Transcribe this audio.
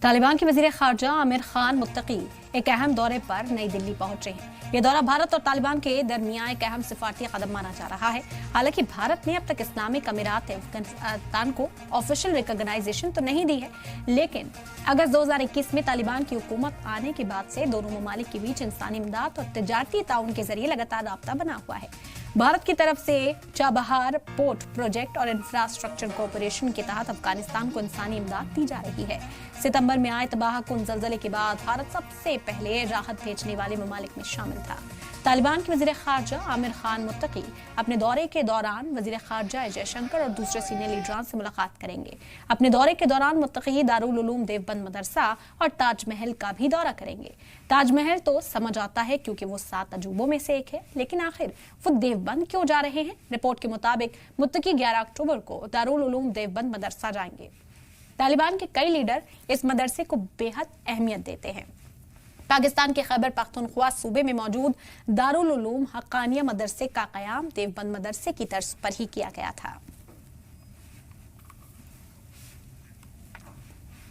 तालिबान के वजीर खारजा आमिर खान मुत्तकी एक अहम दौरे पर नई दिल्ली पहुंचे हैं। ये दौरा भारत और तालिबान के दरमियान एक अहम सिफारती कदम माना जा रहा है। हालांकि भारत ने अब तक इस्लामिक अमीरात अफगानिस्तान को ऑफिशियल रिकॉग्नाइजेशन तो नहीं दी है, लेकिन अगस्त 2021 में तालिबान की हुकूमत आने के बाद से दोनों ममालिक के बीच इंसानी इमदाद और तजारती ताउन के जरिए लगातार राब्ता बना हुआ है। भारत की तरफ से चाबहार पोर्ट प्रोजेक्ट और इंफ्रास्ट्रक्चर कॉर्पोरेशन के तहत अफगानिस्तान को इंसानी इमदाद दी जा रही है। सितंबर में आए तबाहकुन ज़लज़ले के बाद भारत सबसे पहले राहत भेजने वाले ममालिक में शामिल था। तालिबान के वज़ीर ख़ारजा आमिर खान मुत्तकी अपने दौरे के दौरान वज़ीर ख़ारजा जयशंकर और दूसरे सीनियर लीडरान से मुलाकात करेंगे। अपने दौरे के दौरान मुत्तकी दारुल उलूम देवबंद मदरसा और ताजमहल का भी दौरा करेंगे। ताजमहल तो समझ आता है क्योंकि वो 7 अजूबों में से एक है, लेकिन आखिर वो देवबंद क्यों जा रहे हैं? रिपोर्ट के मुताबिक मुत्तकी 11 अक्टूबर को दारुल उलूम देवबंद मदरसा जाएंगे। तालिबान के कई लीडर इस मदरसे को बेहद अहमियत देते हैं। पाकिस्तान के खैबर पख्तूनख्वा सूबे में मौजूद दारुल उलूम हक्कानिया मदरसे का क़याम देवबंद मदरसे की तर्ज पर ही किया गया था।